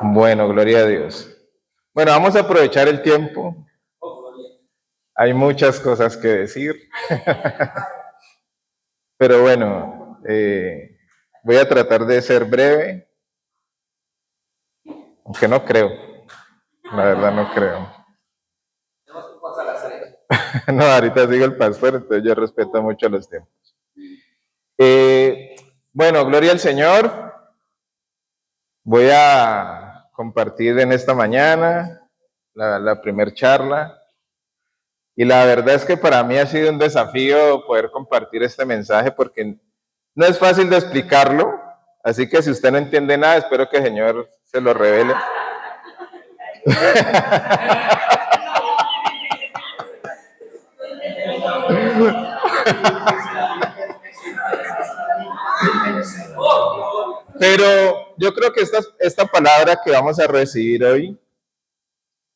Bueno, gloria a Dios. Bueno, vamos a aprovechar el tiempo. Hay muchas cosas que decir. Pero bueno, voy a tratar de ser breve, aunque no creo. La verdad no creo. No, ahorita sigo el pastor, entonces yo respeto mucho los tiempos. Bueno, gloria al Señor. Voy a compartir en esta mañana la primer charla. Y la verdad es que para mí ha sido un desafío poder compartir este mensaje porque no es fácil de explicarlo. Así que si usted no entiende nada, espero que el Señor se lo revele. Pero yo creo que esta palabra que vamos a recibir hoy,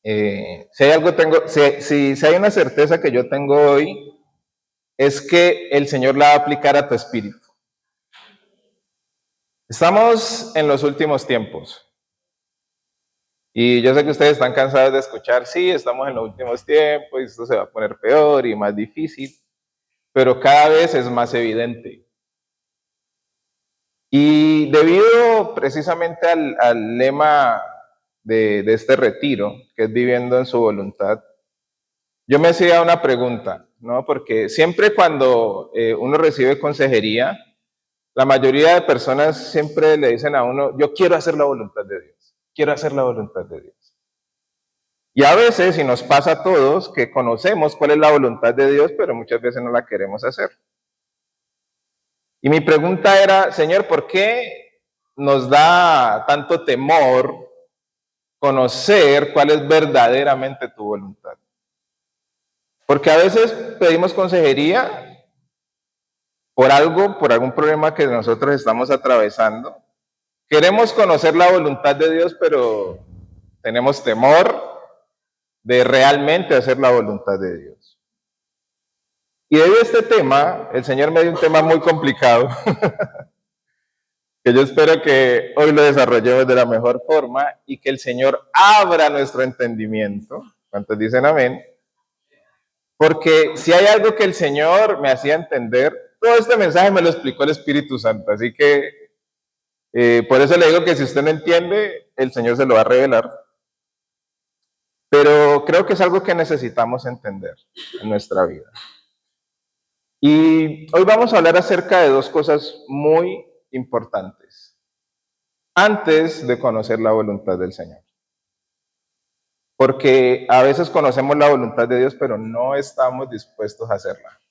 si hay algo si hay una certeza que yo tengo hoy, es que el Señor la va a aplicar a tu espíritu. Estamos en los últimos tiempos. Y yo sé que ustedes están cansados de escuchar, sí, estamos en los últimos tiempos y esto se va a poner peor y más difícil, pero cada vez es más evidente. Y debido precisamente al lema de este retiro, que es viviendo en su voluntad, yo me hacía una pregunta, ¿no? Porque siempre cuando uno recibe consejería, la mayoría de personas siempre le dicen a uno, yo quiero hacer la voluntad de Dios, quiero hacer la voluntad de Dios. Y a veces, y nos pasa a todos, que conocemos cuál es la voluntad de Dios, pero muchas veces no la queremos hacer. Y mi pregunta era, Señor, ¿por qué nos da tanto temor conocer cuál es verdaderamente tu voluntad? Porque a veces pedimos consejería por algún problema que nosotros estamos atravesando. Queremos conocer la voluntad de Dios, pero tenemos temor de realmente hacer la voluntad de Dios. Y debido a este tema, el Señor me dio un tema muy complicado, que yo espero que hoy lo desarrollemos de la mejor forma y que el Señor abra nuestro entendimiento. ¿Cuántos dicen amén? Porque si hay algo que el Señor me hacía entender, todo este mensaje me lo explicó el Espíritu Santo. Así que por eso le digo que si usted no entiende, el Señor se lo va a revelar. Pero creo que es algo que necesitamos entender en nuestra vida. Y hoy vamos a hablar acerca de dos cosas muy importantes antes de conocer la voluntad del Señor. Porque a veces conocemos la voluntad de Dios, pero no estamos dispuestos a hacerla.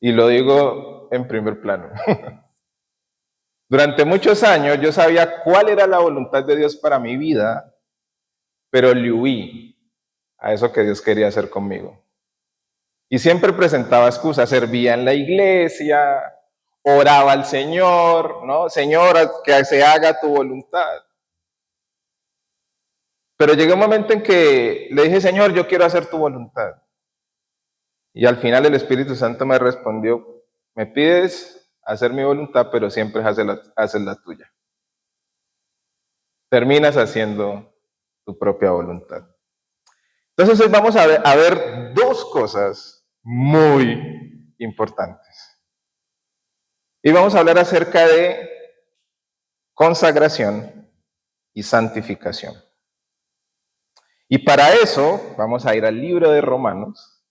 Y lo digo en primer plano. Durante muchos años yo sabía cuál era la voluntad de Dios para mi vida, pero le huí a eso que Dios quería hacer conmigo. Y siempre presentaba excusas, servía en la iglesia, oraba al Señor, ¿no? Señor, que se haga tu voluntad. Pero llegó un momento en que le dije, Señor, yo quiero hacer tu voluntad. Y al final el Espíritu Santo me respondió, me pides hacer mi voluntad, pero siempre haces la tuya. Terminas haciendo tu propia voluntad. Entonces hoy vamos a ver dos cosas muy importantes. Y vamos a hablar acerca de consagración y santificación. Y para eso vamos a ir al libro de Romanos,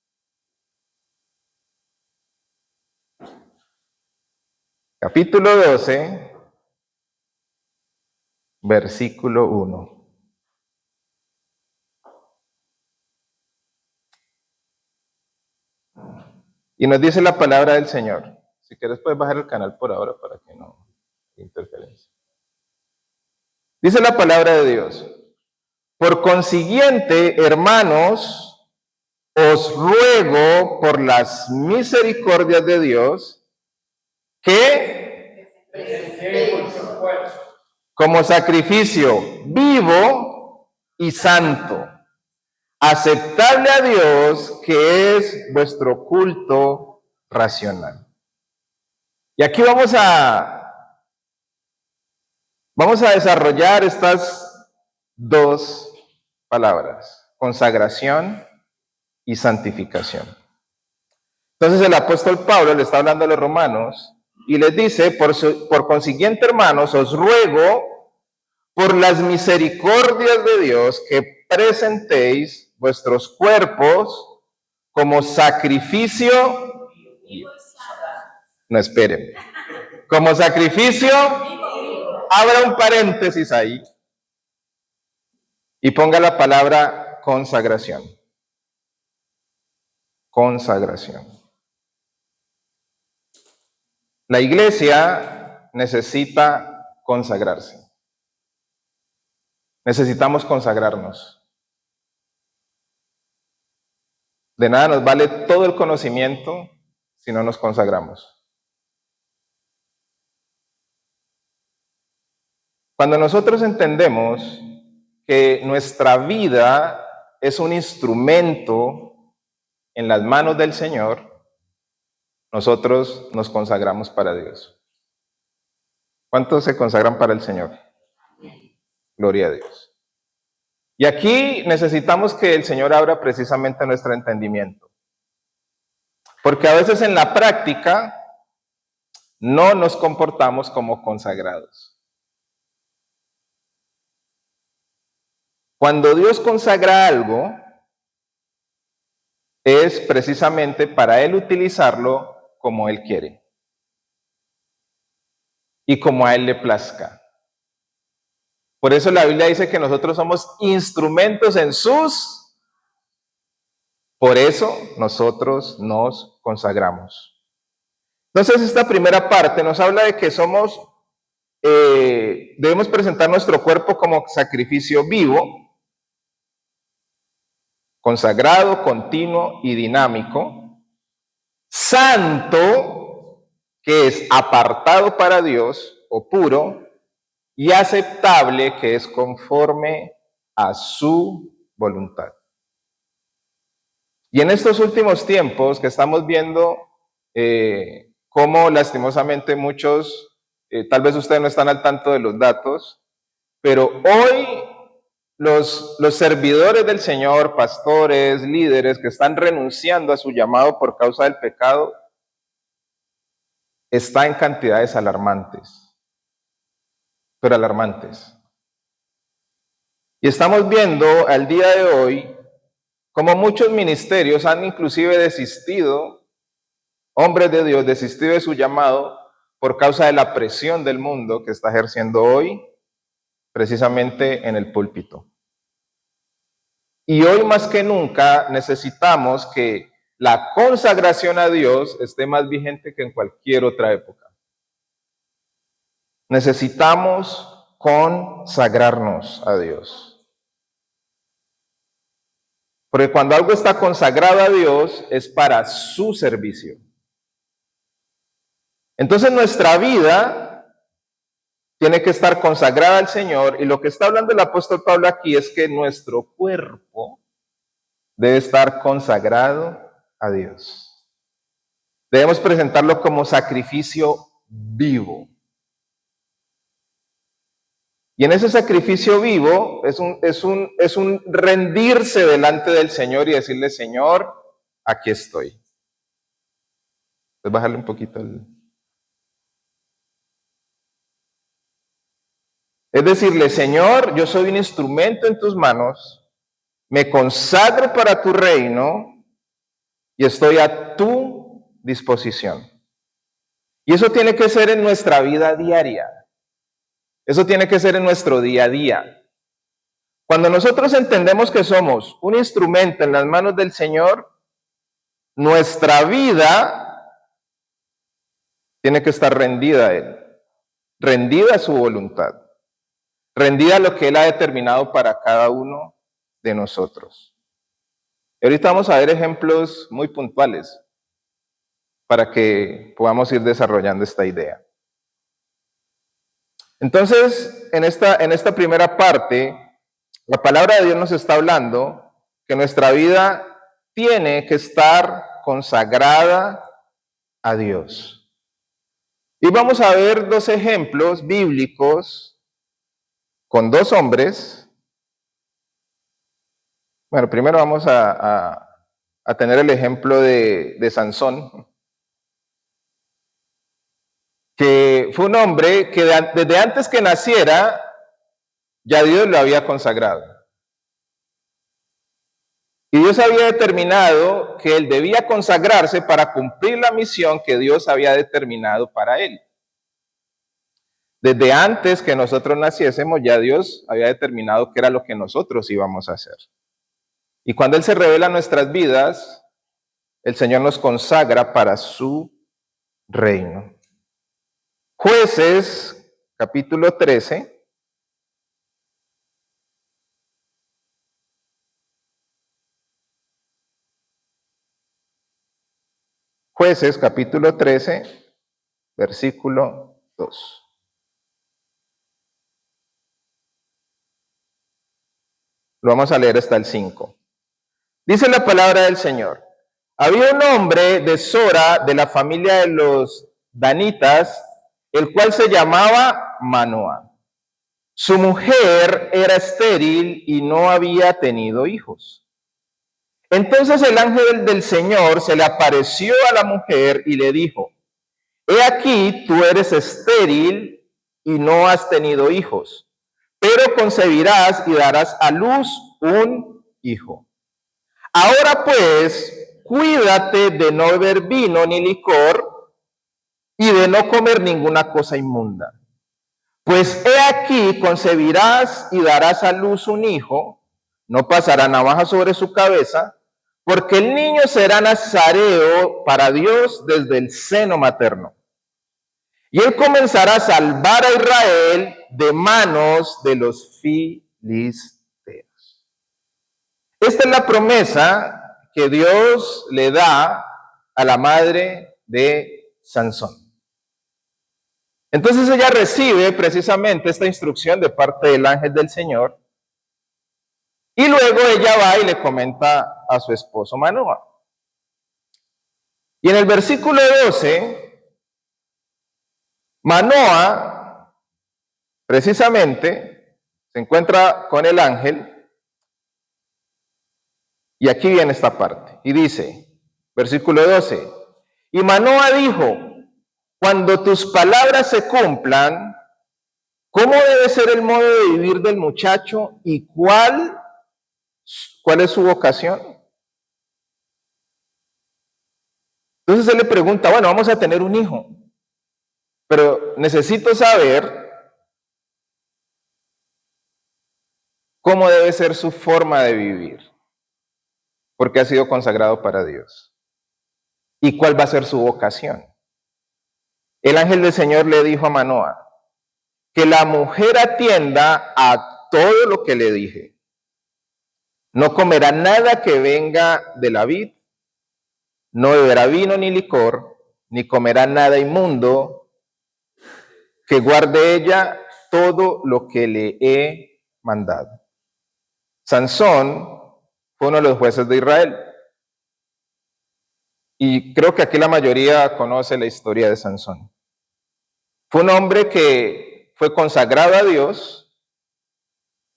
capítulo 12, versículo 1. Y nos dice la palabra del Señor. Si quieres puedes bajar el canal por ahora para que no haya interferencia. Dice la palabra de Dios. Por consiguiente, hermanos, os ruego por las misericordias de Dios que como sacrificio vivo y santo, aceptable a Dios, que es vuestro culto racional. Y aquí vamos a Vamos a desarrollar estas dos palabras, consagración y santificación. Entonces el apóstol Pablo le está hablando a los romanos y les dice, por consiguiente, hermanos, os ruego por las misericordias de Dios que presentéis vuestros cuerpos como sacrificio. No, esperen. Como sacrificio, abra un paréntesis ahí y ponga la palabra consagración. Consagración. La iglesia necesita consagrarse. Necesitamos consagrarnos. De nada nos vale todo el conocimiento si no nos consagramos. Cuando nosotros entendemos que nuestra vida es un instrumento en las manos del Señor, nosotros nos consagramos para Dios. ¿Cuántos se consagran para el Señor? Gloria a Dios. Y aquí necesitamos que el Señor abra precisamente nuestro entendimiento. Porque a veces en la práctica no nos comportamos como consagrados. Cuando Dios consagra algo, es precisamente para Él utilizarlo como Él quiere y como a Él le plazca. Por eso la Biblia dice que nosotros somos instrumentos en sus. Por eso nosotros nos consagramos. Entonces esta primera parte nos habla de que debemos presentar nuestro cuerpo como sacrificio vivo, consagrado, continuo y dinámico, santo, que es apartado para Dios o puro, y aceptable, que es conforme a su voluntad. Y en estos últimos tiempos que estamos viendo cómo lastimosamente muchos, tal vez ustedes no están al tanto de los datos, pero hoy los servidores del Señor, pastores, líderes que están renunciando a su llamado por causa del pecado, está en cantidades alarmantes, pero alarmantes. Y estamos viendo al día de hoy cómo muchos ministerios han inclusive desistido, hombres de Dios, desistido de su llamado por causa de la presión del mundo que está ejerciendo hoy precisamente en el púlpito. Y hoy más que nunca necesitamos que la consagración a Dios esté más vigente que en cualquier otra época. Necesitamos consagrarnos a Dios. Porque cuando algo está consagrado a Dios es para su servicio. Entonces nuestra vida tiene que estar consagrada al Señor, y lo que está hablando el apóstol Pablo aquí es que nuestro cuerpo debe estar consagrado a Dios. Debemos presentarlo como sacrificio vivo. Y en ese sacrificio vivo es un rendirse delante del Señor y decirle, Señor, aquí estoy. Pues bájale un poquito el... Es decirle, Señor, yo soy un instrumento en tus manos, me consagro para tu reino y estoy a tu disposición. Y eso tiene que ser en nuestra vida diaria. Eso tiene que ser en nuestro día a día. Cuando nosotros entendemos que somos un instrumento en las manos del Señor, nuestra vida tiene que estar rendida a Él, rendida a su voluntad, rendida a lo que Él ha determinado para cada uno de nosotros. Y ahorita vamos a ver ejemplos muy puntuales para que podamos ir desarrollando esta idea. Entonces, en esta primera parte, la palabra de Dios nos está hablando que nuestra vida tiene que estar consagrada a Dios. Y vamos a ver dos ejemplos bíblicos con dos hombres. Bueno, primero vamos a tener el ejemplo de Sansón, que fue un hombre que desde antes que naciera ya Dios lo había consagrado. Y Dios había determinado que él debía consagrarse para cumplir la misión que Dios había determinado para él. Desde antes que nosotros naciésemos, ya Dios había determinado qué era lo que nosotros íbamos a hacer. Y cuando Él se revela en nuestras vidas, el Señor nos consagra para su reino. Jueces, capítulo 13. Jueces, capítulo 13, versículo 2. Lo vamos a leer hasta el 5. Dice la palabra del Señor. Había un hombre de Sora, de la familia de los danitas, el cual se llamaba Manoah. Su mujer era estéril y no había tenido hijos. Entonces el ángel del Señor se le apareció a la mujer y le dijo, he aquí, tú eres estéril y no has tenido hijos, pero concebirás y darás a luz un hijo. Ahora pues, cuídate de no beber vino ni licor y de no comer ninguna cosa inmunda. Pues he aquí, concebirás y darás a luz un hijo, no pasará navaja sobre su cabeza, porque el niño será nazareo para Dios desde el seno materno. Y él comenzará a salvar a Israel de manos de los filisteos. Esta es la promesa que Dios le da a la madre de Sansón. Entonces ella recibe precisamente esta instrucción de parte del ángel del Señor y luego ella va y le comenta a su esposo Manoah. Y en el versículo 12, Manoah precisamente se encuentra con el ángel y aquí viene esta parte y dice, versículo 12, y Manoah dijo, cuando tus palabras se cumplan, ¿cómo debe ser el modo de vivir del muchacho y cuál es su vocación? Entonces él le pregunta, bueno, vamos a tener un hijo, pero necesito saber cómo debe ser su forma de vivir, porque ha sido consagrado para Dios. ¿Y cuál va a ser su vocación? El ángel del Señor le dijo a Manoah que la mujer atienda a todo lo que le dije. No comerá nada que venga de la vid, no beberá vino ni licor, ni comerá nada inmundo, que guarde ella todo lo que le he mandado. Sansón fue uno de los jueces de Israel. Y creo que aquí la mayoría conoce la historia de Sansón. Fue un hombre que fue consagrado a Dios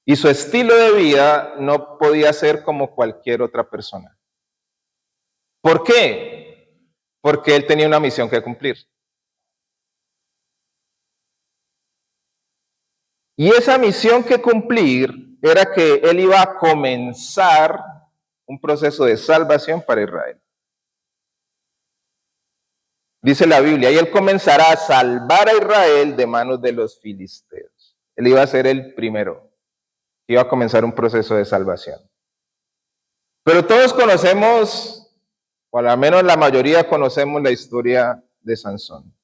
y su estilo de vida no podía ser como cualquier otra persona. ¿Por qué? Porque él tenía una misión que cumplir. Y esa misión que cumplir era que él iba a comenzar un proceso de salvación para Israel. Dice la Biblia, y él comenzará a salvar a Israel de manos de los filisteos. Él iba a ser el primero, iba a comenzar un proceso de salvación. Pero todos conocemos, o al menos la mayoría conocemos la historia de Sansón.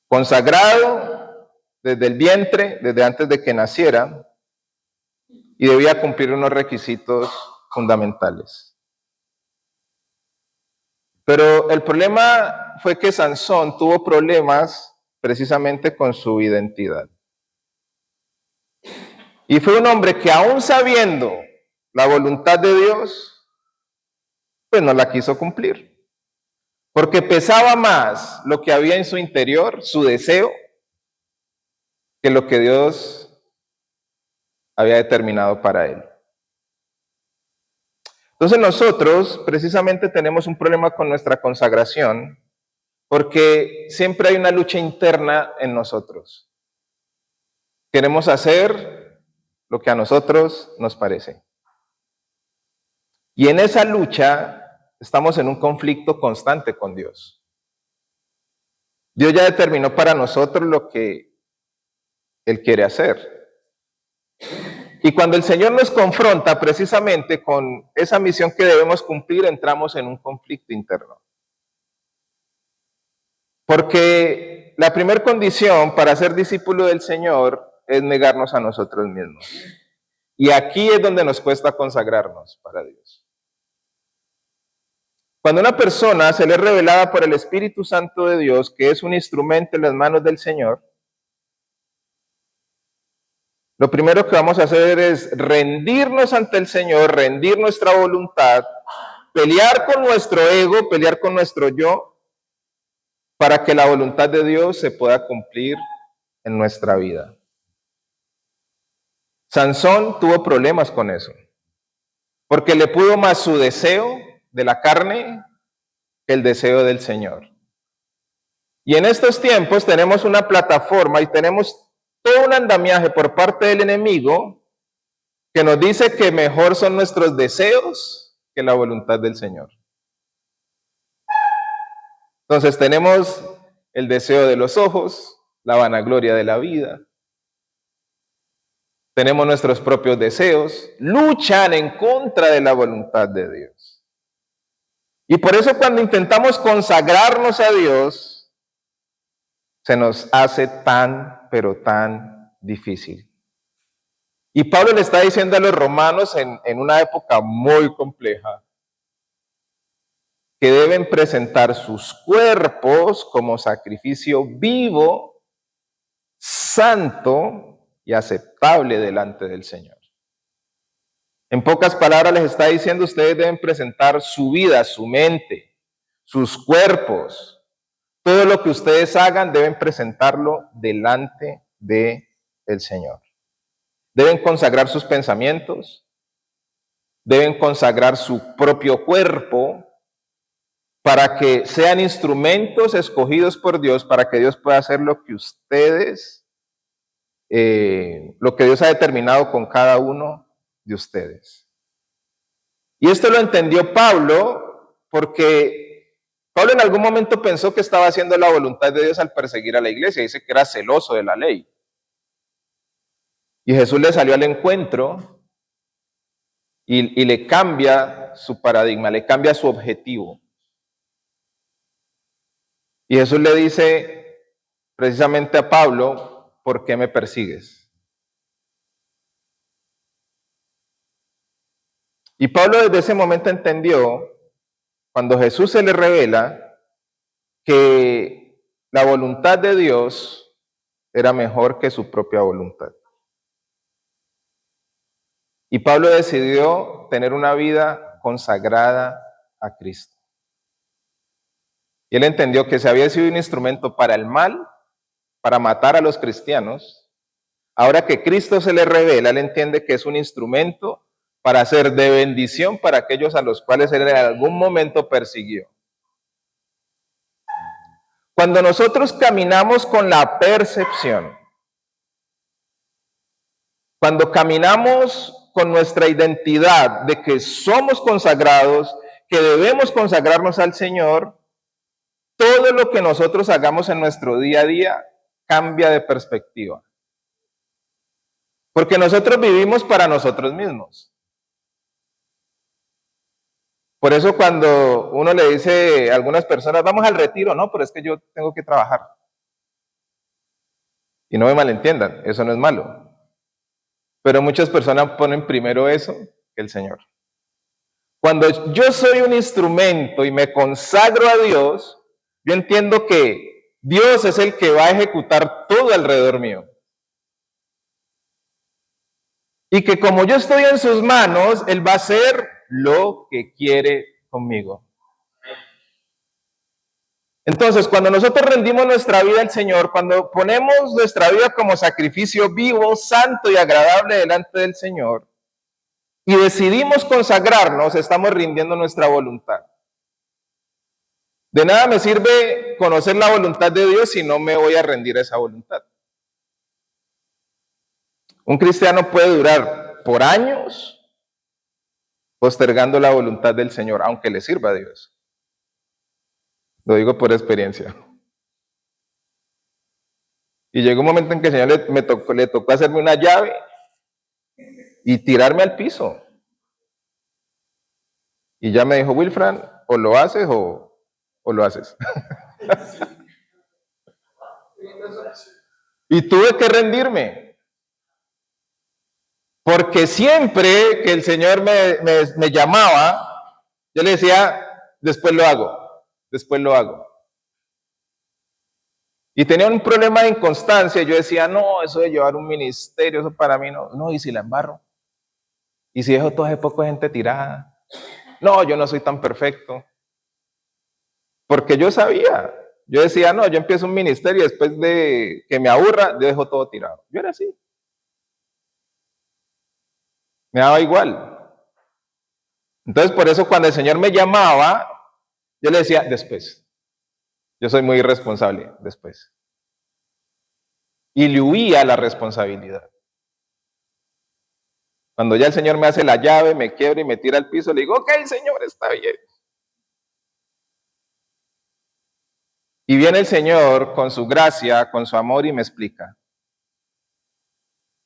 Consagrado desde el vientre, desde antes de que naciera, y debía cumplir unos requisitos fundamentales. Pero el problema fue que Sansón tuvo problemas precisamente con su identidad. Y fue un hombre que aún sabiendo la voluntad de Dios, pues no la quiso cumplir. Porque pesaba más lo que había en su interior, su deseo, que lo que Dios había determinado para él. Entonces nosotros precisamente tenemos un problema con nuestra consagración porque siempre hay una lucha interna en nosotros. Queremos hacer lo que a nosotros nos parece. Y en esa lucha estamos en un conflicto constante con Dios. Dios ya determinó para nosotros lo que Él quiere hacer. Y cuando el Señor nos confronta precisamente con esa misión que debemos cumplir, entramos en un conflicto interno. Porque la primera condición para ser discípulo del Señor es negarnos a nosotros mismos. Y aquí es donde nos cuesta consagrarnos para Dios. Cuando una persona se le es revelada por el Espíritu Santo de Dios, que es un instrumento en las manos del Señor, lo primero que vamos a hacer es rendirnos ante el Señor, rendir nuestra voluntad, pelear con nuestro ego, pelear con nuestro yo, para que la voluntad de Dios se pueda cumplir en nuestra vida. Sansón tuvo problemas con eso, porque le pudo más su deseo de la carne que el deseo del Señor. Y en estos tiempos tenemos una plataforma y tenemos todo un andamiaje por parte del enemigo que nos dice que mejor son nuestros deseos que la voluntad del Señor. Entonces tenemos el deseo de los ojos, la vanagloria de la vida. Tenemos nuestros propios deseos, luchan en contra de la voluntad de Dios. Y por eso cuando intentamos consagrarnos a Dios, se nos hace tan, pero tan difícil. Y Pablo le está diciendo a los romanos en una época muy compleja que deben presentar sus cuerpos como sacrificio vivo, santo y aceptable delante del Señor. En pocas palabras les está diciendo, ustedes deben presentar su vida, su mente, sus cuerpos. Todo lo que ustedes hagan deben presentarlo delante del Señor. Deben consagrar sus pensamientos, deben consagrar su propio cuerpo para que sean instrumentos escogidos por Dios, para que Dios pueda hacer lo que ustedes, lo que Dios ha determinado con cada uno de ustedes. Y esto lo entendió Pablo porque Pablo en algún momento pensó que estaba haciendo la voluntad de Dios al perseguir a la iglesia. Dice que era celoso de la ley. Y Jesús le salió al encuentro y le cambia su paradigma, le cambia su objetivo. Y Jesús le dice precisamente a Pablo, ¿por qué me persigues? Y Pablo desde ese momento entendió, cuando Jesús se le revela, que la voluntad de Dios era mejor que su propia voluntad. Y Pablo decidió tener una vida consagrada a Cristo. Y él entendió que se había sido un instrumento para el mal, para matar a los cristianos. Ahora que Cristo se le revela, él entiende que es un instrumento para ser de bendición para aquellos a los cuales él en algún momento persiguió. Cuando nosotros caminamos con la percepción, cuando caminamos con nuestra identidad de que somos consagrados, que debemos consagrarnos al Señor, todo lo que nosotros hagamos en nuestro día a día cambia de perspectiva. Porque nosotros vivimos para nosotros mismos. Por eso cuando uno le dice a algunas personas, vamos al retiro, no, pero es que yo tengo que trabajar. Y no me malentiendan, eso no es malo. Pero muchas personas ponen primero eso que el Señor. Cuando yo soy un instrumento y me consagro a Dios, yo entiendo que Dios es el que va a ejecutar todo alrededor mío. Y que como yo estoy en sus manos, Él va a hacer lo que quiere conmigo. Entonces, cuando nosotros rendimos nuestra vida al Señor, cuando ponemos nuestra vida como sacrificio vivo, santo y agradable delante del Señor, y decidimos consagrarnos, estamos rindiendo nuestra voluntad. De nada me sirve conocer la voluntad de Dios si no me voy a rendir a esa voluntad. Un cristiano puede durar por años postergando la voluntad del Señor, aunque le sirva a Dios. Lo digo por experiencia. Y llegó un momento en que el Señor le tocó hacerme una llave y tirarme al piso. Y ya me dijo, Wilfran, o lo haces o lo haces. Y tuve que rendirme. Porque siempre que el Señor me llamaba, yo le decía, después lo hago, después lo hago. Y tenía un problema de inconstancia. Yo decía, no, eso de llevar un ministerio, eso para mí no. No, ¿y si la embarro? ¿Y si dejo toda esa poca gente tirada? No, yo no soy tan perfecto. Porque yo sabía. Yo decía, no, yo empiezo un ministerio y después de que me aburra, yo dejo todo tirado. Yo era así. Me daba igual. Entonces, por eso cuando el Señor me llamaba, yo le decía, después. Yo soy muy irresponsable, después. Y le huía a la responsabilidad. Cuando ya el Señor me hace la llave, me quiebra y me tira al piso, le digo, ok, Señor, está bien. Y viene el Señor con su gracia, con su amor y me explica,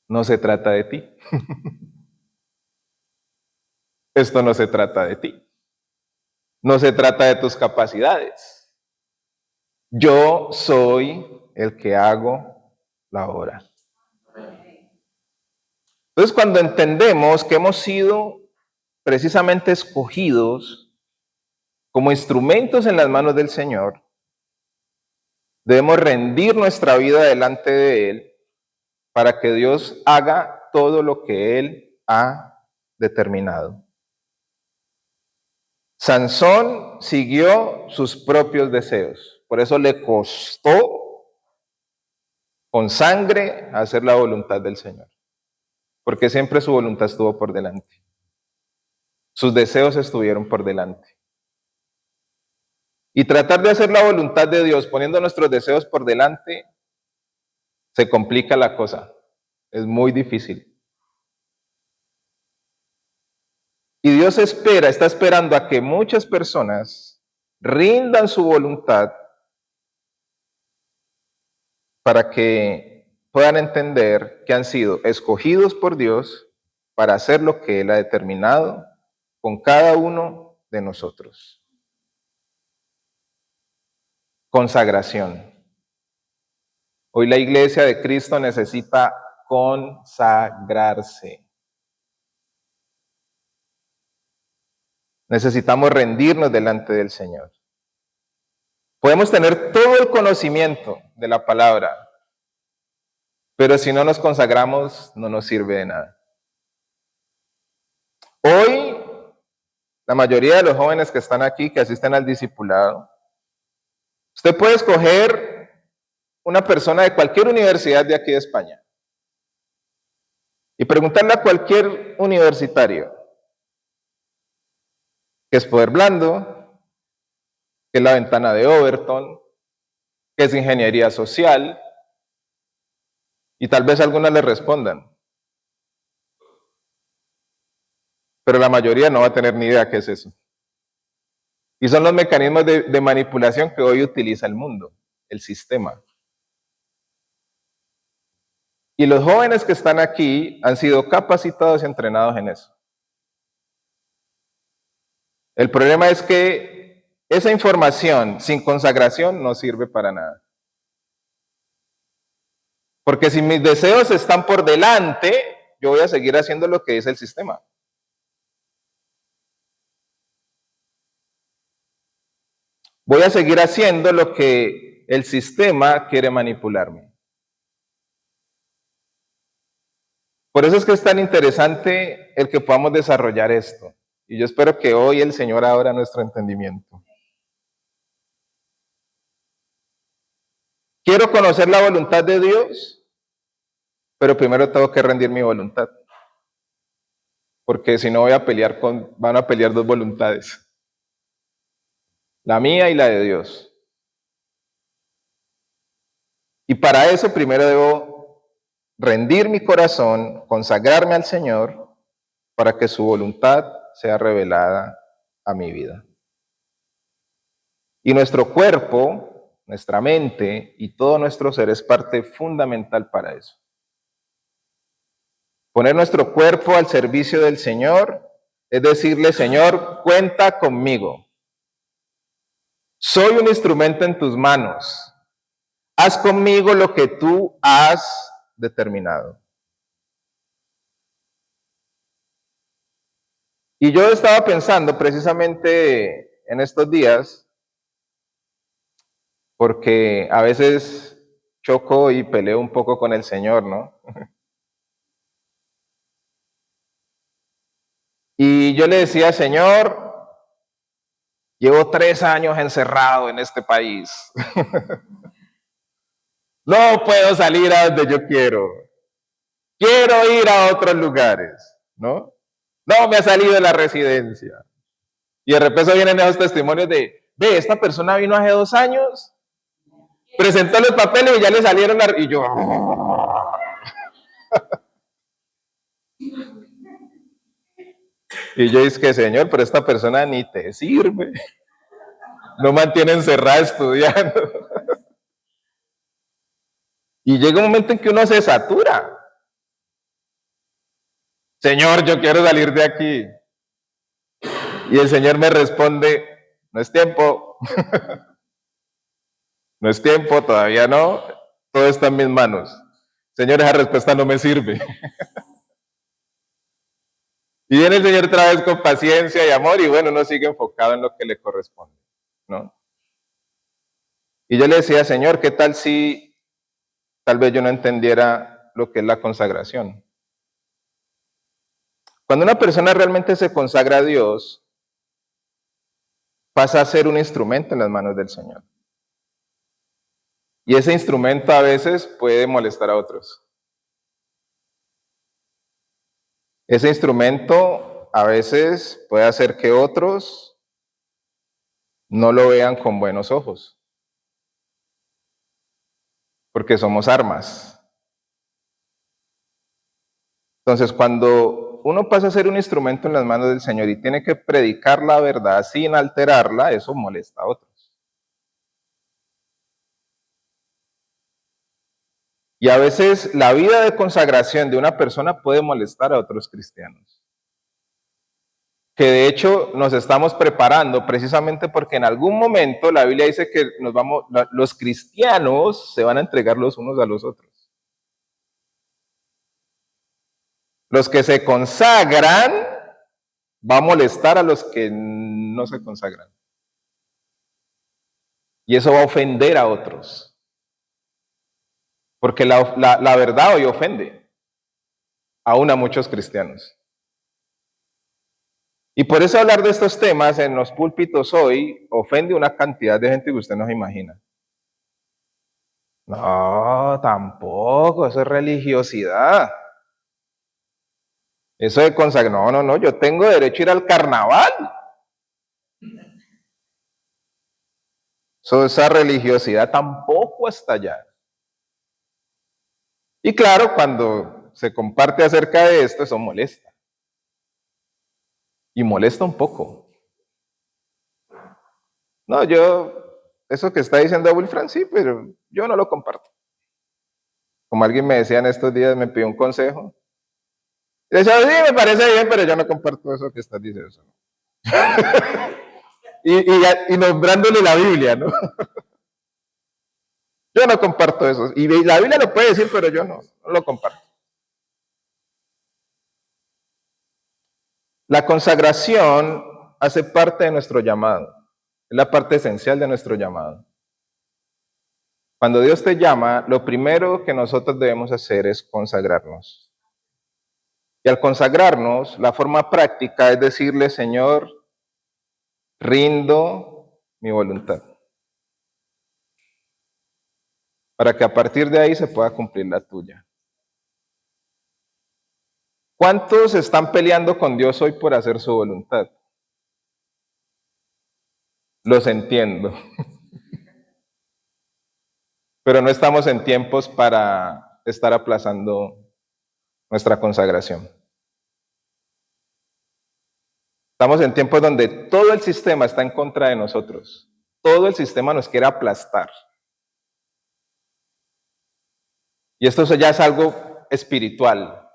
no se trata de ti. Esto no se trata de ti. No se trata de tus capacidades. Yo soy el que hago la obra. Entonces, cuando entendemos que hemos sido precisamente escogidos como instrumentos en las manos del Señor, debemos rendir nuestra vida delante de Él para que Dios haga todo lo que Él ha determinado. Sansón siguió sus propios deseos, por eso le costó con sangre hacer la voluntad del Señor, porque siempre su voluntad estuvo por delante. Sus deseos estuvieron por delante. Y tratar de hacer la voluntad de Dios poniendo nuestros deseos por delante, se complica la cosa. Es muy difícil. Y Dios está esperando a que muchas personas rindan su voluntad para que puedan entender que han sido escogidos por Dios para hacer lo que Él ha determinado con cada uno de nosotros. Consagración. Hoy la iglesia de Cristo necesita consagrarse. Necesitamos rendirnos delante del Señor. Podemos tener todo el conocimiento de la palabra, pero si no nos consagramos, no nos sirve de nada. Hoy, la mayoría de los jóvenes que están aquí, que asisten al discipulado, usted puede escoger una persona de cualquier universidad de aquí de España y preguntarle a cualquier universitario qué es poder blando, qué es la ventana de Overton, qué es ingeniería social, y tal vez algunas le respondan. Pero la mayoría no va a tener ni idea qué es eso. Y son los mecanismos de manipulación que hoy utiliza el mundo, el sistema. Y los jóvenes que están aquí han sido capacitados y entrenados en eso. El problema es que esa información sin consagración no sirve para nada. Porque si mis deseos están por delante, yo voy a seguir haciendo lo que dice el sistema. Voy a seguir haciendo lo que el sistema quiere manipularme. Por eso es que es tan interesante el que podamos desarrollar esto. Y yo espero que hoy el Señor abra nuestro entendimiento. Quiero conocer la voluntad de Dios, pero primero tengo que rendir mi voluntad. Porque si no van a pelear dos voluntades. La mía y la de Dios. Y para eso primero debo rendir mi corazón, consagrarme al Señor, para que su voluntad sea revelada a mi vida. Y nuestro cuerpo, nuestra mente y todo nuestro ser es parte fundamental para eso. Poner nuestro cuerpo al servicio del Señor es decirle, Señor, cuenta conmigo. Soy un instrumento en tus manos. Haz conmigo lo que tú has determinado. Y yo estaba pensando precisamente en estos días, porque a veces choco y peleo un poco con el Señor, ¿no? Y yo le decía, Señor, llevo 3 años encerrado en este país. No puedo salir a donde yo quiero. Quiero ir a otros lugares, ¿no? No me ha salido de la residencia. Y de repente vienen esos testimonios de, ve, esta persona vino hace 2 años, presentó los papeles y ya le salieron, y yo... Y yo dije, que Señor, pero esta persona ni te sirve. No mantiene encerrada estudiando. Y llega un momento en que uno se satura. Señor, yo quiero salir de aquí. Y el Señor me responde, no es tiempo. No es tiempo, todavía no. Todo está en mis manos. Señor, esa respuesta no me sirve. Y viene el Señor otra vez con paciencia y amor y bueno, uno sigue enfocado en lo que le corresponde, ¿no? Y yo le decía, Señor, ¿qué tal si tal vez yo no entendiera lo que es la consagración? Cuando una persona realmente se consagra a Dios, pasa a ser un instrumento en las manos del Señor. Y ese instrumento a veces puede molestar a otros. Ese instrumento a veces puede hacer que otros no lo vean con buenos ojos, porque somos armas. Entonces, cuando uno pasa a ser un instrumento en las manos del Señor y tiene que predicar la verdad sin alterarla, eso molesta a otros. Y a veces la vida de consagración de una persona puede molestar a otros cristianos. Que de hecho nos estamos preparando precisamente porque en algún momento la Biblia dice que los cristianos se van a entregar los unos a los otros. Los que se consagran va a molestar a los que no se consagran. Y eso va a ofender a otros. Porque la verdad hoy ofende, aún a muchos cristianos. Y por eso hablar de estos temas en los púlpitos hoy ofende una cantidad de gente que usted no se imagina. No, tampoco, eso es religiosidad. Eso de consagrar, no, yo tengo derecho a ir al carnaval. Esa religiosidad tampoco está allá. Y claro, cuando se comparte acerca de esto, eso molesta. Y molesta un poco. No, eso que está diciendo Wilfran, sí, pero yo no lo comparto. Como alguien me decía en estos días, me pidió un consejo. Y decía, sí, me parece bien, pero yo no comparto eso que estás diciendo. y nombrándole la Biblia, ¿no? Yo no comparto eso. Y la Biblia lo puede decir, pero yo no lo comparto. La consagración hace parte de nuestro llamado. Es la parte esencial de nuestro llamado. Cuando Dios te llama, lo primero que nosotros debemos hacer es consagrarnos. Y al consagrarnos, la forma práctica es decirle, Señor, rindo mi voluntad. para que a partir de ahí se pueda cumplir la tuya. ¿Cuántos están peleando con Dios hoy por hacer su voluntad? Los entiendo, pero no estamos en tiempos para estar aplazando nuestra consagración. Estamos en tiempos donde todo el sistema está en contra de nosotros. Todo el sistema nos quiere aplastar. Y esto ya es algo espiritual.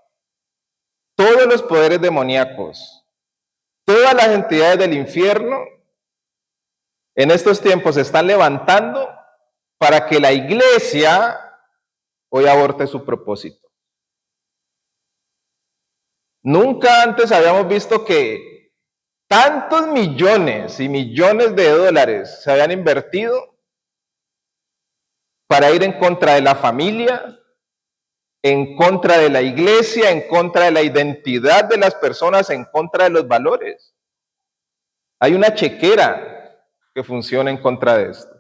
Todos los poderes demoníacos, todas las entidades del infierno, en estos tiempos se están levantando para que la iglesia hoy aborte su propósito. Nunca antes habíamos visto que tantos millones y millones de dólares se habían invertido para ir en contra de la familia, en contra de la iglesia, en contra de la identidad de las personas, en contra de los valores. Hay una chequera que funciona en contra de esto.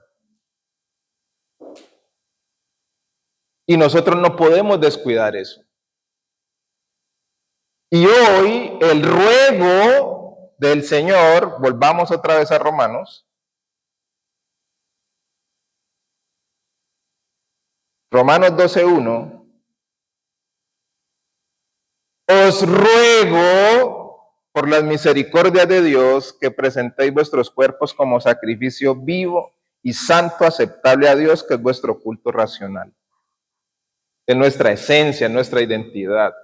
Y nosotros no podemos descuidar eso. Y hoy el ruego del Señor, volvamos otra vez a Romanos. Romanos 12:1. Os ruego por las misericordias de Dios que presentéis vuestros cuerpos como sacrificio vivo y santo, aceptable a Dios, que es vuestro culto racional. Es nuestra esencia, es nuestra identidad.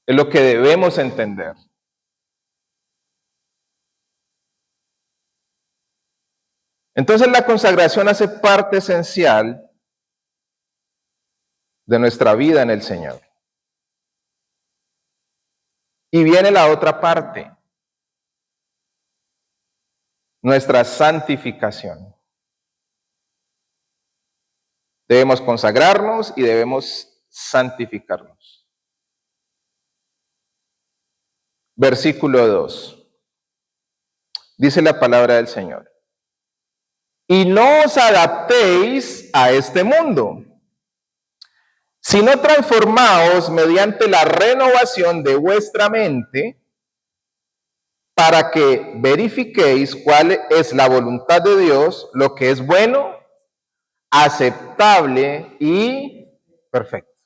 Es lo que debemos entender. Entonces la consagración hace parte esencial de nuestra vida en el Señor. Y viene la otra parte, nuestra santificación. Debemos consagrarnos y debemos santificarnos. Versículo 2. Dice la palabra del Señor. Y no os adaptéis a este mundo, sino transformaos mediante la renovación de vuestra mente, para que verifiquéis cuál es la voluntad de Dios, lo que es bueno, aceptable y perfecto.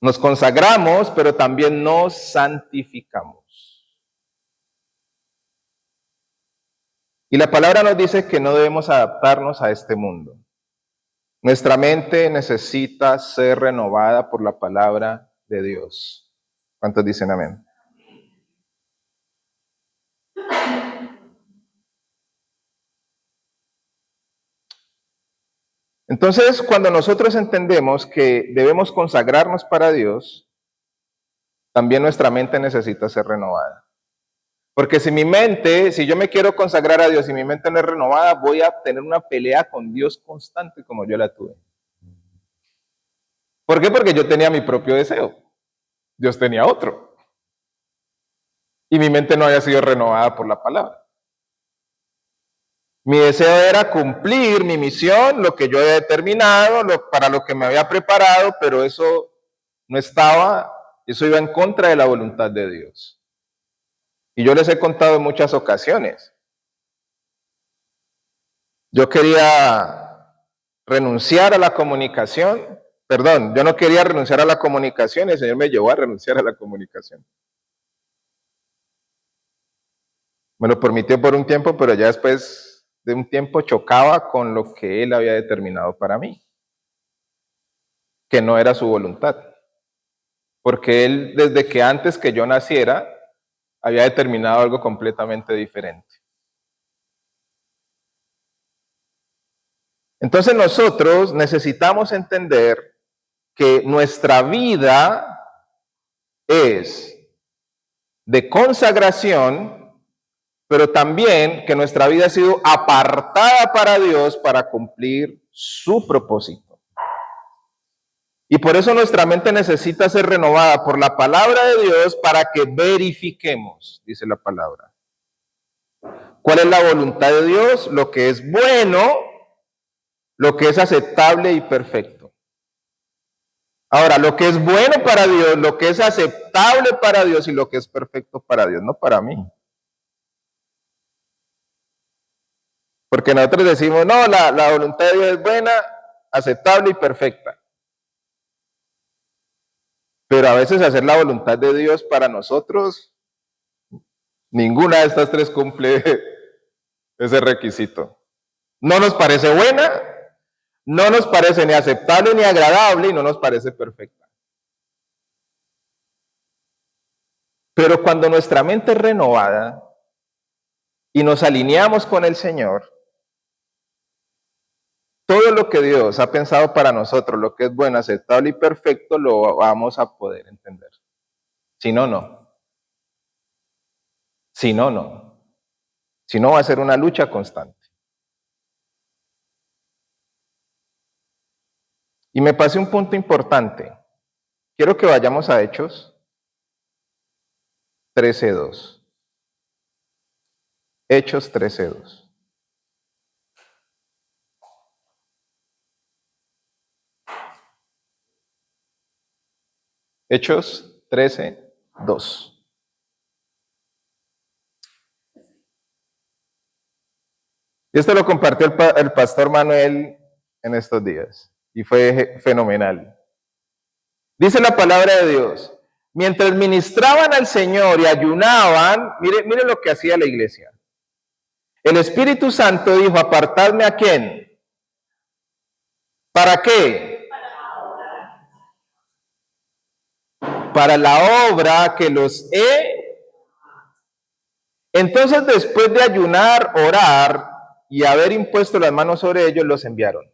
Nos consagramos, pero también nos santificamos. Y la palabra nos dice que no debemos adaptarnos a este mundo. Nuestra mente necesita ser renovada por la palabra de Dios. ¿Cuántos dicen amén? Entonces, cuando nosotros entendemos que debemos consagrarnos para Dios, también nuestra mente necesita ser renovada. Porque si yo me quiero consagrar a Dios y mi mente no es renovada, voy a tener una pelea con Dios constante como yo la tuve. ¿Por qué? Porque yo tenía mi propio deseo. Dios tenía otro. Y mi mente no había sido renovada por la palabra. Mi deseo era cumplir mi misión, lo que yo había determinado, para lo que me había preparado, pero eso no estaba, eso iba en contra de la voluntad de Dios. Y yo les he contado en muchas ocasiones. Yo quería renunciar a la comunicación, yo no quería renunciar a la comunicación y el Señor me llevó a renunciar a la comunicación. Me lo permitió por un tiempo, pero ya después de un tiempo chocaba con lo que Él había determinado para mí, que no era su voluntad. Porque Él, desde que antes que yo naciera, había determinado algo completamente diferente. Entonces nosotros necesitamos entender que nuestra vida es de consagración, pero también que nuestra vida ha sido apartada para Dios para cumplir su propósito. Y por eso nuestra mente necesita ser renovada por la palabra de Dios para que verifiquemos, dice la palabra. ¿Cuál es la voluntad de Dios? Lo que es bueno, lo que es aceptable y perfecto. Ahora, lo que es bueno para Dios, lo que es aceptable para Dios y lo que es perfecto para Dios, no para mí. Porque nosotros decimos, no, la voluntad de Dios es buena, aceptable y perfecta. Pero a veces hacer la voluntad de Dios para nosotros, ninguna de estas tres cumple ese requisito. No nos parece buena, no nos parece ni aceptable ni agradable y no nos parece perfecta. Pero cuando nuestra mente es renovada y nos alineamos con el Señor, todo lo que Dios ha pensado para nosotros, lo que es bueno, aceptable y perfecto, lo vamos a poder entender. Si no, no. Si no, no. Si no, va a ser una lucha constante. Y me pasé un punto importante. Quiero que vayamos a Hechos 13:2. Hechos 13:2. Hechos 13:2. Y esto lo compartió el pastor Manuel en estos días. Y fue fenomenal. Dice la palabra de Dios. Mientras ministraban al Señor y ayunaban, mire lo que hacía la iglesia. El Espíritu Santo dijo, apartadme ¿a quién? ¿Para qué? Para la obra que los he. Entonces, después de ayunar, orar y haber impuesto las manos sobre ellos, los enviaron.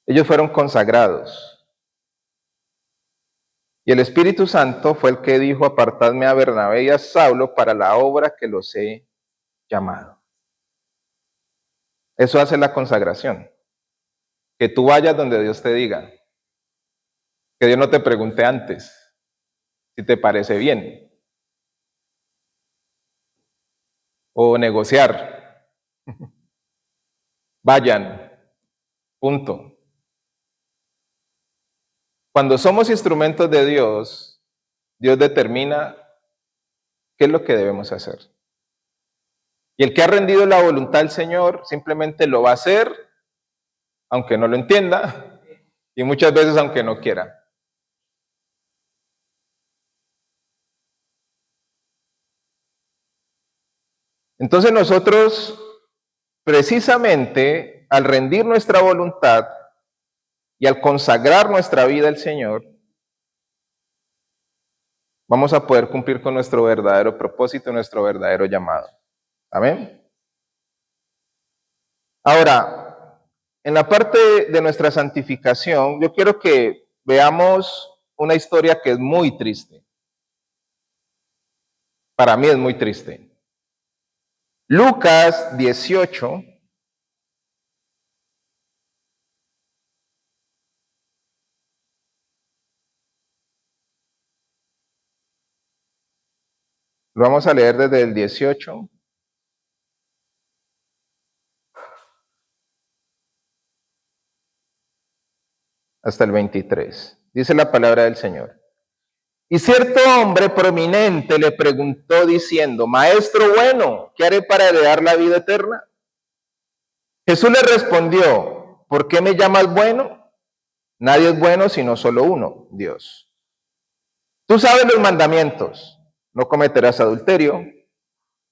Ellos fueron consagrados. Y el Espíritu Santo fue el que dijo, apartadme a Bernabé y a Saulo para la obra que los he llamado. Eso hace la consagración. Que tú vayas donde Dios te diga. Que Dios no te pregunte antes si te parece bien. O negociar. Vayan. Punto. Cuando somos instrumentos de Dios, Dios determina qué es lo que debemos hacer. Y el que ha rendido la voluntad al Señor simplemente lo va a hacer, aunque no lo entienda, y muchas veces aunque no quiera. Entonces nosotros, precisamente, al rendir nuestra voluntad y al consagrar nuestra vida al Señor, vamos a poder cumplir con nuestro verdadero propósito, nuestro verdadero llamado. Amén. Ahora, en la parte de nuestra santificación, yo quiero que veamos una historia que es muy triste. Para mí es muy triste. Lucas 18. Lo vamos a leer desde el 18 hasta el 23. Dice la palabra del Señor. Y cierto hombre prominente le preguntó diciendo, Maestro bueno, ¿qué haré para heredar la vida eterna? Jesús le respondió, ¿por qué me llamas bueno? Nadie es bueno sino solo uno, Dios. Tú sabes los mandamientos. No cometerás adulterio,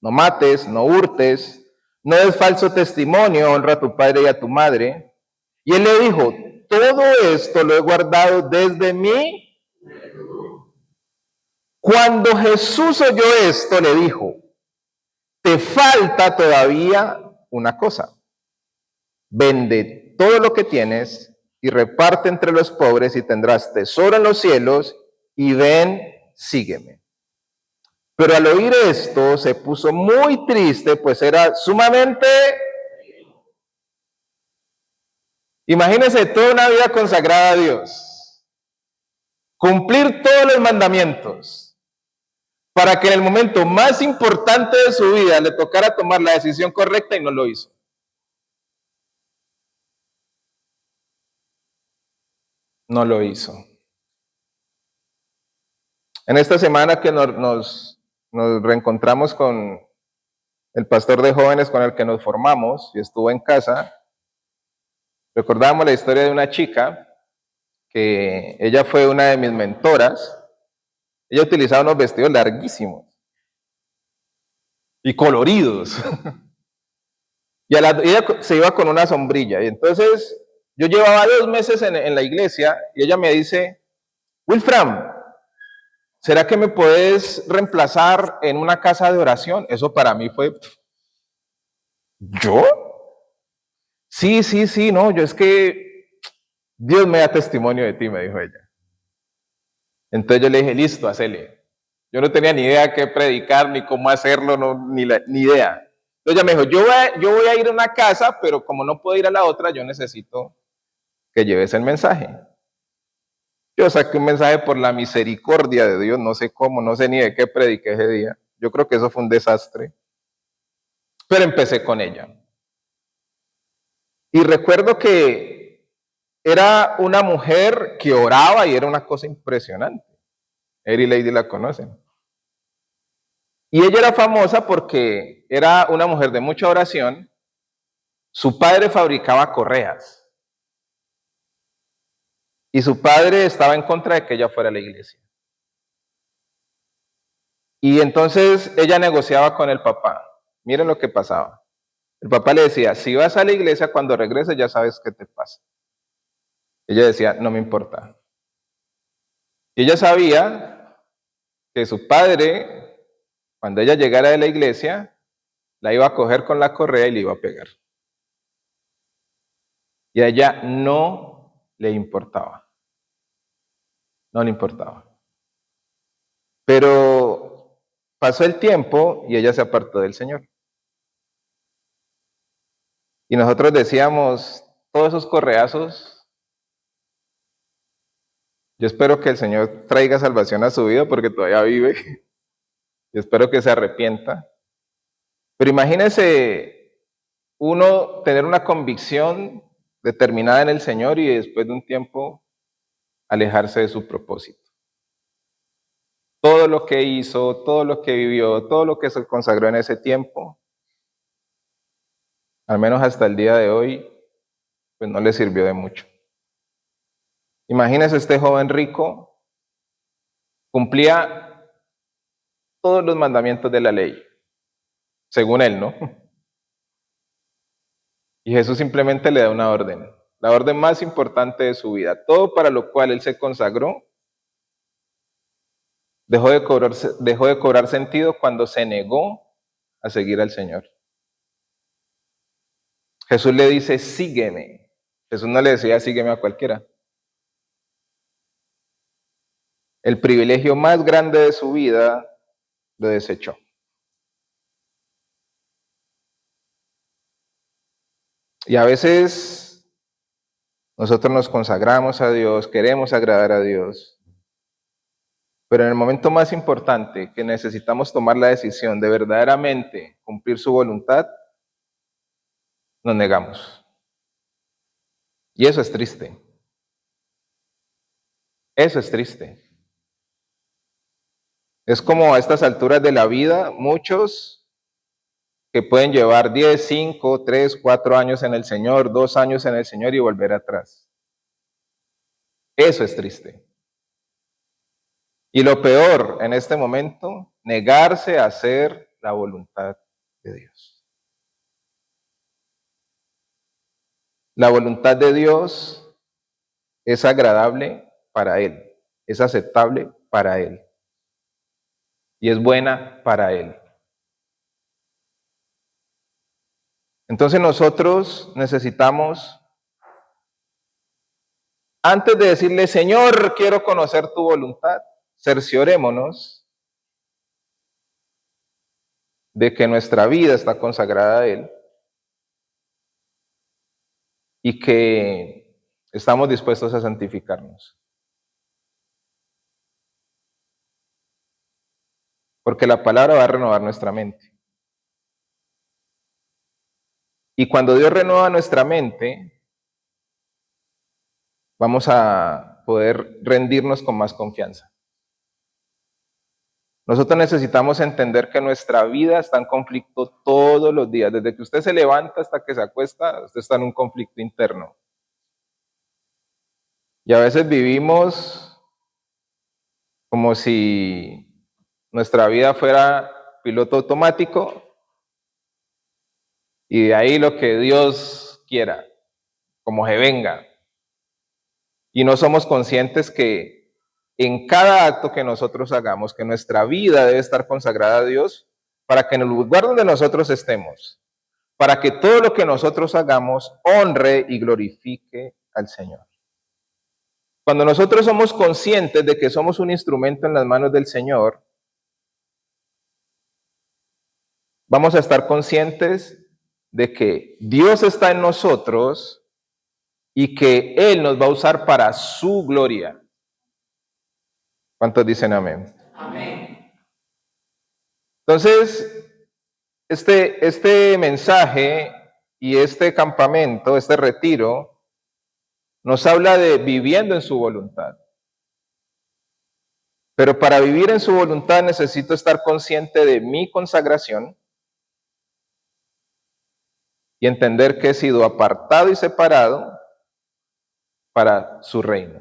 no mates, no hurtes, no des falso testimonio, honra a tu padre y a tu madre. Y él le dijo, todo esto lo he guardado desde mí. Cuando Jesús oyó esto, le dijo, te falta todavía una cosa. Vende todo lo que tienes y reparte entre los pobres y tendrás tesoro en los cielos y ven, sígueme. Pero al oír esto se puso muy triste, pues era sumamente. Imagínense toda una vida consagrada a Dios, cumplir todos los mandamientos, para que en el momento más importante de su vida le tocara tomar la decisión correcta y no lo hizo. No lo hizo. En esta semana que nos reencontramos con el pastor de jóvenes con el que nos formamos y estuvo en casa, recordábamos la historia de una chica que ella fue una de mis mentoras. Ella utilizaba unos vestidos larguísimos y coloridos. Y ella se iba con una sombrilla. Y entonces yo llevaba 2 meses en la iglesia y ella me dice, Wilfram, ¿será que me puedes reemplazar en una casa de oración? Eso para mí fue, ¿yo? Sí, sí, sí, no, yo es que Dios me da testimonio de ti, me dijo ella. Entonces yo le dije, listo, hacele. Yo no tenía ni idea qué predicar, ni cómo hacerlo, no, ni idea. Entonces ella me dijo, yo voy a ir a una casa, pero como no puedo ir a la otra, yo necesito que lleves el mensaje. Yo saqué un mensaje por la misericordia de Dios, no sé cómo, no sé ni de qué prediqué ese día. Yo creo que eso fue un desastre. Pero empecé con ella. Y recuerdo que era una mujer que oraba y era una cosa impresionante. Eri y Lady la conocen. Y ella era famosa porque era una mujer de mucha oración. Su padre fabricaba correas. Y su padre estaba en contra de que ella fuera a la iglesia. Y entonces ella negociaba con el papá. Miren lo que pasaba. El papá le decía, si vas a la iglesia, cuando regreses ya sabes qué te pasa. Ella decía, no me importa. Y ella sabía que su padre, cuando ella llegara de la iglesia, la iba a coger con la correa y le iba a pegar. Y a ella no le importaba. No le importaba. Pero pasó el tiempo y ella se apartó del Señor. Y nosotros decíamos, todos esos correazos, yo espero que el Señor traiga salvación a su vida porque todavía vive. Y espero que se arrepienta. Pero imagínese uno tener una convicción determinada en el Señor y después de un tiempo alejarse de su propósito. Todo lo que hizo, todo lo que vivió, todo lo que se consagró en ese tiempo, al menos hasta el día de hoy, pues no le sirvió de mucho. Imagínese este joven rico, cumplía todos los mandamientos de la ley, según él, ¿no? Y Jesús simplemente le da una orden, la orden más importante de su vida. Todo para lo cual él se consagró dejó de cobrar sentido cuando se negó a seguir al Señor. Jesús le dice, sígueme. Jesús no le decía, sígueme a cualquiera. El privilegio más grande de su vida lo desechó. Y a veces nosotros nos consagramos a Dios, queremos agradar a Dios, pero en el momento más importante que necesitamos tomar la decisión de verdaderamente cumplir su voluntad, nos negamos. Y eso es triste. Eso es triste. Es como a estas alturas de la vida, muchos que pueden llevar 10, 5, 3, 4 años en el Señor, 2 años en el Señor y volver atrás. Eso es triste. Y lo peor en este momento, negarse a hacer la voluntad de Dios. La voluntad de Dios es agradable para Él, es aceptable para Él y es buena para Él. Entonces nosotros necesitamos, antes de decirle, Señor, quiero conocer tu voluntad, cerciorémonos de que nuestra vida está consagrada a Él y que estamos dispuestos a santificarnos. porque la palabra va a renovar nuestra mente. Y cuando Dios renueva nuestra mente, vamos a poder rendirnos con más confianza. Nosotros necesitamos entender que nuestra vida está en conflicto todos los días. Desde que usted se levanta hasta que se acuesta, usted está en un conflicto interno. Y a veces vivimos como si nuestra vida fuera piloto automático y de ahí lo que Dios quiera, como se venga. Y no somos conscientes que en cada acto que nosotros hagamos, que nuestra vida debe estar consagrada a Dios para que en el lugar donde nosotros estemos, para que todo lo que nosotros hagamos honre y glorifique al Señor. Cuando nosotros somos conscientes de que somos un instrumento en las manos del Señor, vamos a estar conscientes de que Dios está en nosotros y que Él nos va a usar para su gloria. ¿Cuántos dicen amén? Amén. Entonces, este mensaje y este campamento, este retiro, nos habla de viviendo en su voluntad. Pero para vivir en su voluntad necesito estar consciente de mi consagración y entender que he sido apartado y separado para su reino.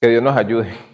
Que Dios nos ayude.